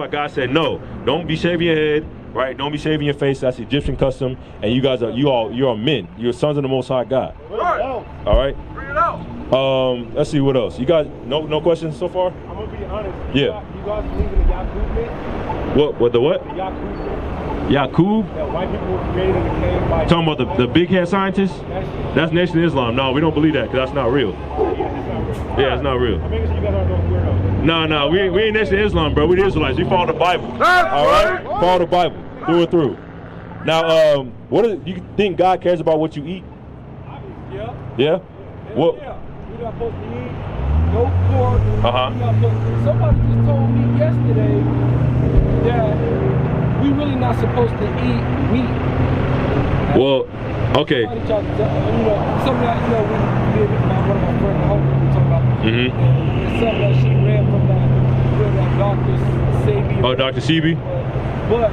why God said no. Don't be shaving your head, right? Don't be shaving your face. That's Egyptian custom. And you guys are you're men. You're sons of the Most High God. All right. Bring it out. Let's see what else. You guys no questions so far? I'm gonna be honest. Yeah. You guys believe in the Yaqub myth? What the what? The Yaqub myth. Yaqub? That white people were created in the cave by. Talking about the big head scientists? That's Nation of Islam. No, we don't believe that because that's not real. Yeah, it's not real. I'm making sure you guys aren't those weirdos. No, we ain't Nation of Islam, bro. We the Israelites. We follow the Bible. All right? Follow the Bible through and through. Now, you think God cares about what you eat? Yeah. Yeah? What? Yeah. You're not supposed to eat no pork. Uh-huh. Somebody just told me yesterday that we really not supposed to eat meat. Well, okay. Somebody tried to tell, something that, we did with one of my friends, home, we talking about. Mm-hmm. It's something that she read from that Dr. Sebi. Oh, Dr. Sebi? But,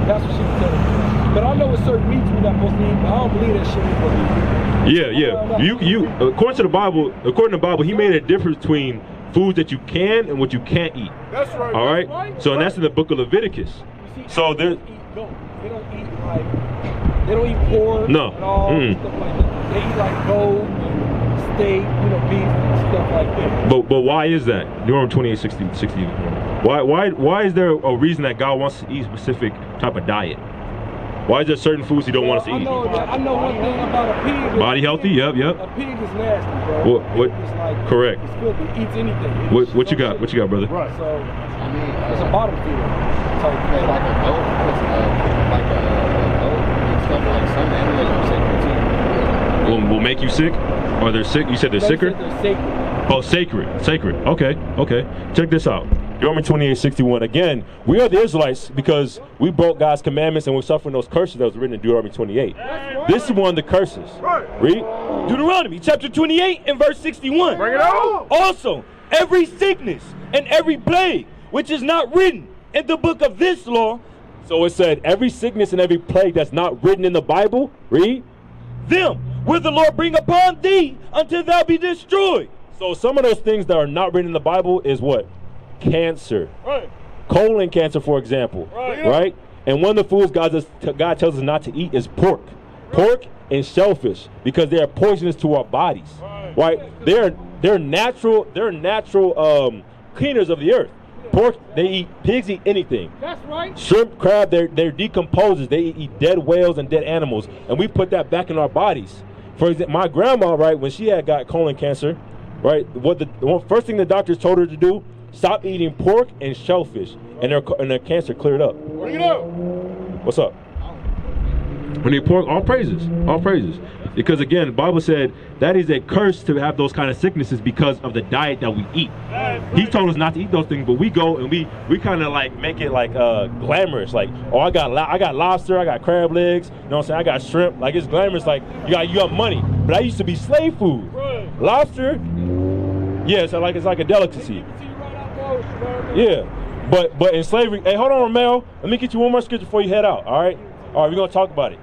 that's what she was telling me. But I know with certain meats we're not supposed to eat, but I don't believe that shit we're supposed to eat. Yeah. You according to the Bible, he made a difference between foods that you can and what you can't eat. That's right. All right? So, and that's in the book of Leviticus. You see, so there. They don't eat pork. No. And all stuff like that. They eat like goat and steak, beef and stuff like that. But why is that? Deuteronomy 28:60. Why is there a reason that God wants to eat a specific type of diet? Why is there certain foods He don't want us to eat? I know one thing about a pig. Body healthy? Yep. A pig is nasty, bro. What? It's like, correct. It's filthy. It eats anything. What you got? What you got, brother? Right. So it's a bottom feeder. Like a goat, like a goat and stuff, like some animals are sacred too. Will make you sick? Or they're sick? You said they're sicker? They're sacred. Oh, sacred. Okay. Check this out. Deuteronomy 28:61. Again, we are the Israelites because we broke God's commandments and we're suffering those curses that was written in Deuteronomy 28. Right. This is one of the curses. Right. Read. Deuteronomy chapter 28 and verse 61. Bring it out. Also, every sickness and every plague which is not written in the book of this law. So it said every sickness and every plague that's not written in the Bible. Read. Them will the Lord bring upon thee until thou be destroyed. So some of those things that are not written in the Bible is what? Cancer. Right. Colon cancer, for example. Right? And one of the foods God tells us not to eat is pork. Pork and shellfish because they are poisonous to our bodies. Right? They're natural cleaners of the earth. Pork, pigs eat anything. That's right. Shrimp, crab, they're decomposers. They eat dead whales and dead animals, and we put that back in our bodies. For example, my grandma, right, when she had got colon cancer, right, the first thing the doctors told her to do, stop eating pork and shellfish, and her cancer cleared up. Bring it out. What's up? When you pork, all praises. Because again, the Bible said that is a curse to have those kind of sicknesses because of the diet that we eat. He told us not to eat those things, but we go and we kind of like make it like glamorous. Like, oh, I got lobster, I got crab legs, you know what I'm saying? I got shrimp. Like, it's glamorous. Like, you got money. But that used to be slave food. Lobster, yeah, so like it's like a delicacy. Yeah, but in slavery. Hey, hold on, Romeo. Let me get you one more scripture before you head out. All right, we're gonna talk about it.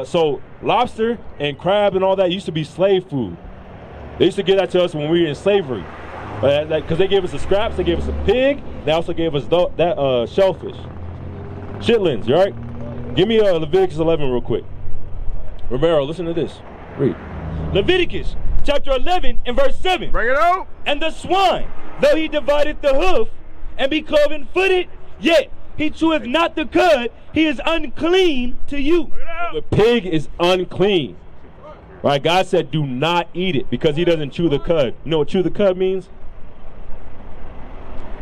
So lobster and crab and all that used to be slave food. They used to give that to us when we were in slavery, because they gave us the scraps, they gave us a pig, they also gave us that shellfish. Chitlins, you all right? Give me Leviticus 11 real quick. Romero, listen to this. Read. Leviticus chapter 11 and verse 7. Bring it out. And the swine, though he divideth the hoof and be cloven-footed, yet he cheweth not the cud, he is unclean to you. The pig is unclean. Right? God said do not eat it because he doesn't chew the cud. You know what chew the cud means?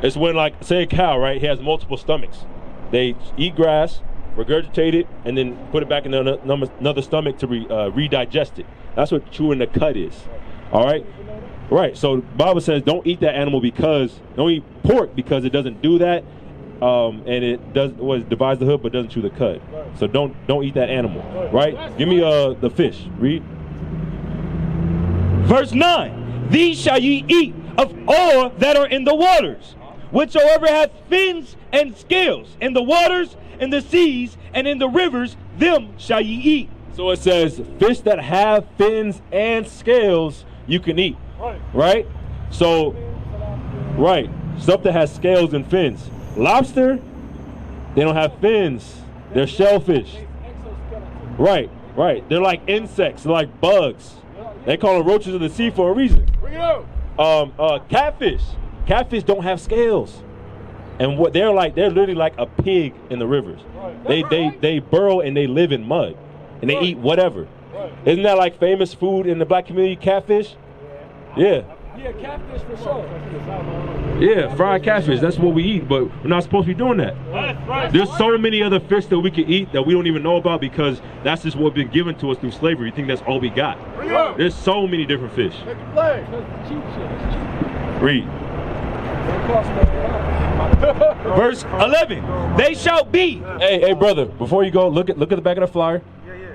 It's when, like, say a cow, right? He has multiple stomachs. They eat grass, regurgitate it, and then put it back in another stomach to redigest it. That's what chewing the cud is. All right? Right. So the Bible says don't eat that animal don't eat pork because it doesn't do that. And it divides the hoof but doesn't chew the cud. So don't eat that animal. Right? Give me the fish. Read. Verse 9. These shall ye eat of all that are in the waters, whichsoever hath fins and scales, in the waters, in the seas, and in the rivers, them shall ye eat. So it says fish that have fins and scales you can eat. Right? So, right. Stuff that has scales and fins. Lobster, they don't have fins. They're shellfish. Right, right. They're like insects. They're like bugs. They call them roaches of the sea for a reason. Bring it out. Catfish. Catfish don't have scales. And what they're literally like a pig in the rivers. They burrow and they live in mud. And they eat whatever. Isn't that like famous food in the black community, catfish? Yeah. Yeah, catfish for sure. Yeah, fried catfish. That's what we eat, but we're not supposed to be doing that. There's so many other fish that we could eat that we don't even know about because that's just what's been given to us through slavery. You think that's all we got? There's so many different fish. Read. Verse 11. They shall be. Hey, brother, before you go, look at the back of the flyer.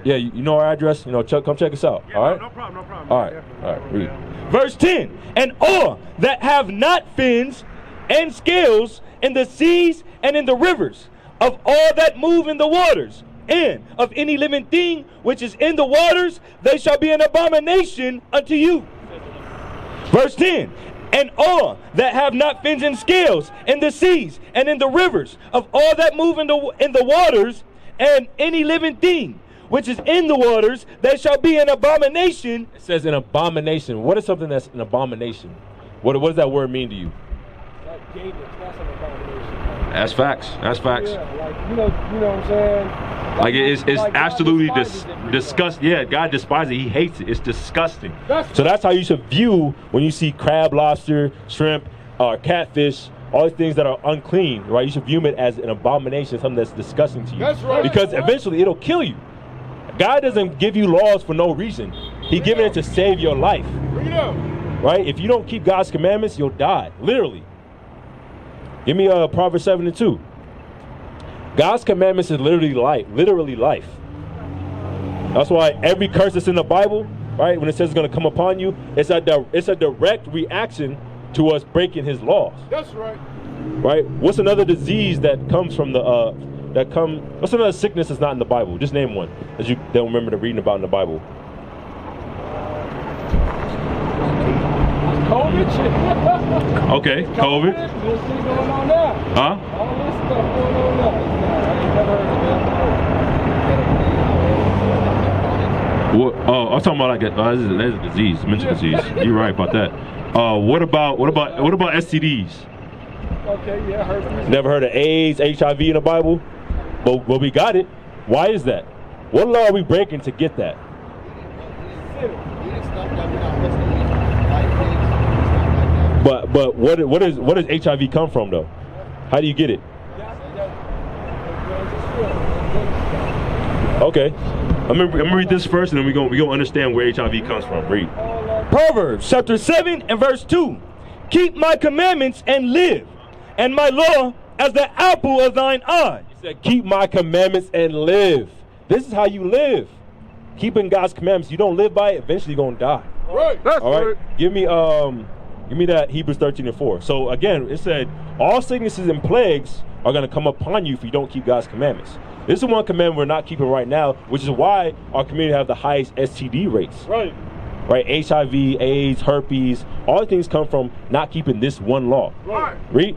Yeah, you know our address. You know, come check us out. All right. No problem. All right. Read. Verse 10. And all that have not fins and scales in the seas and in the rivers, of all that move in the waters, and of any living thing which is in the waters, they shall be an abomination unto you. Verse 10. And all that have not fins and scales in the seas and in the rivers, of all that move in the waters, and any living thing which is in the waters, they shall be an abomination. It says an abomination. What is something that's an abomination? What does that word mean to you? Like David, that's an abomination. That's facts. Yeah, like you know what I'm saying? Like it's like absolutely God disgusting. Yeah, God despises it. He hates it. It's disgusting. So that's how you should view when you see crab, lobster, shrimp, catfish, all these things that are unclean, right? You should view it as an abomination, something that's disgusting to you. That's right. Because eventually it'll kill you. God doesn't give you laws for no reason. He's giving it to save your life. Bring it up. Right? If you don't keep God's commandments, you'll die. Literally. Give me Proverbs 7:2. God's commandments is literally life. That's why every curse that's in the Bible, right, when it says it's going to come upon you, it's a direct reaction to us breaking his laws. That's right. Right? What's another disease that comes from what's another sickness that's not in the Bible? Just name one that you don't remember reading about in the Bible. COVID. Okay, COVID. This thing going on now. Huh? All this stuff going on now. I ain't never heard of that. What? Oh, I'm talking about like that's a disease, mental disease. You're right about that. What about STDs? Okay, yeah, I heard of this. Never heard of AIDS, HIV in the Bible, but we got it. Why is that? What law are we breaking to get that? But what does HIV come from though? How do you get it? Okay, I'm gonna read this first, and then we gonna understand where HIV comes from. Read. Proverbs chapter 7 and verse 2. Keep my commandments and live, and my law as the apple of thine eye. He said, keep my commandments and live. This is how you live. Keeping God's commandments. You don't live by it, eventually you're gonna die. Right. That's all right. right. Give me that Hebrews 13:4. So again, it said all sicknesses and plagues are gonna come upon you if you don't keep God's commandments. This is one commandment we're not keeping right now, which is why our community have the highest STD rates. Right. Right, HIV, AIDS, herpes, all the things come from not keeping this one law. Right. Read.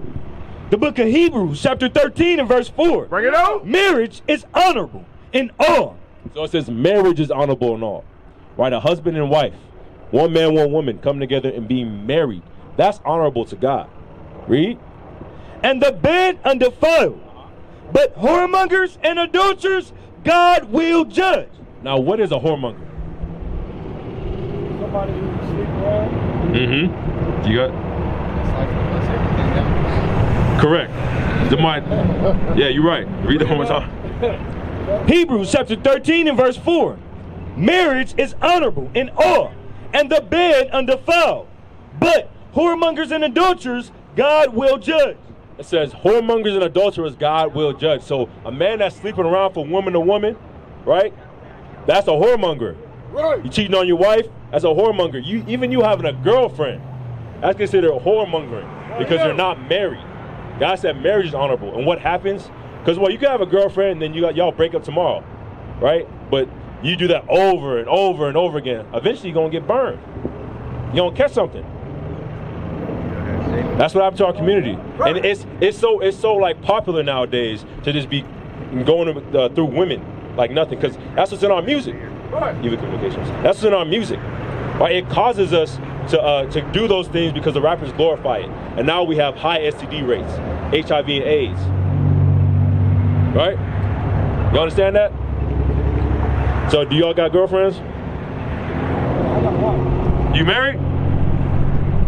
The book of Hebrews chapter 13 and verse 4. Bring it out. Marriage is honorable in all. So it says marriage is honorable in all. Right, a husband and wife, one man, one woman, come together and being married. That's honorable to God. Read. And the bed undefiled, but whoremongers and adulterers God will judge. Now, what is a whoremonger? Somebody who sleep around. Mm-hmm. You got Everything correct. Yeah, you're right. Read the one more time. Hebrews chapter 13 and verse 4. Marriage is honorable in all, and the bed undefiled, but whoremongers and adulterers God will judge. It says whoremongers and adulterers God will judge. So a man that's sleeping around from woman to woman, right? That's a whoremonger. Right. You cheating on your wife, that's a whoremonger. Even you having a girlfriend, that's considered whoremongering because you're not married. God said marriage is honorable. And what happens? Because you can have a girlfriend and then y'all break up tomorrow, right? But you do that over and over and over again. Eventually you're gonna get burned. You're gonna catch something. That's what happened to our community, and it's so like popular nowadays to just be going through women like nothing, because that's what's in our music. Even communications. That's what's in our music. Right? It causes us to do those things because the rappers glorify it, and now we have high STD rates, HIV and AIDS. Right? You understand that? So do y'all got girlfriends? You married?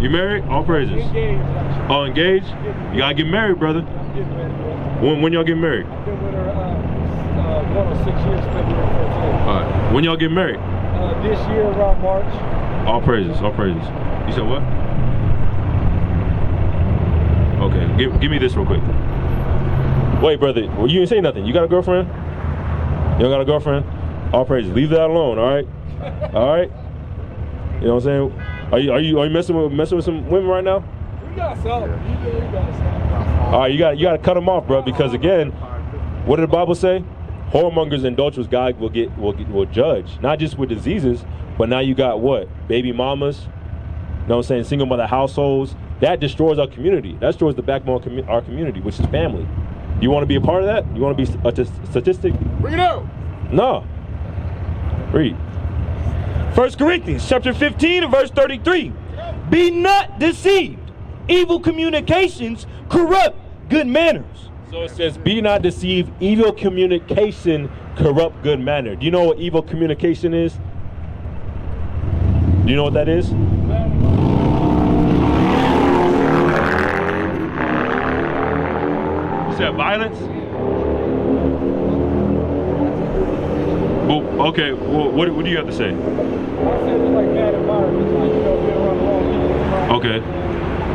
You married? All praises. Engaged. Oh, engaged? You gotta get married, brother. I'm getting married, bro. When y'all get married? I've been with her going on 6 years, February 14th. All right. When y'all get married? This year around March. All praises. All praises. You said what? Okay. Give me this real quick. Wait, brother. Well, you didn't say nothing. You got a girlfriend? You don't got a girlfriend? All praises. Leave that alone. All right. All right. You know what I'm saying? Are you messing with some women right now? We got some. We got some. All right, you got to cut them off, bro. Because again, what did the Bible say? Whoremongers and adulterers, God will judge, not just with diseases, but now you got what? Baby mamas. You know what I'm saying? Single mother households. That destroys our community. That destroys the backbone of our community, which is family. You want to be a part of that? You want to be a statistic? Bring it out. No. Read. 1 Corinthians chapter 15 and verse 33. Be not deceived. Evil communications corrupt good manners. So it says, be not deceived. Evil communication corrupt good manner. Do you know what evil communication is? Do you know what that is? You said violence? Well, okay, well, what do you have to say? I said it's like bad environment, like, you know, being around the wrong people. Okay.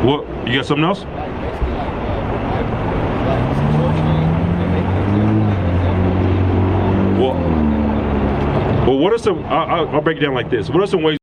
What, you got something else? Well, what are some, I'll break it down like this. What are some ways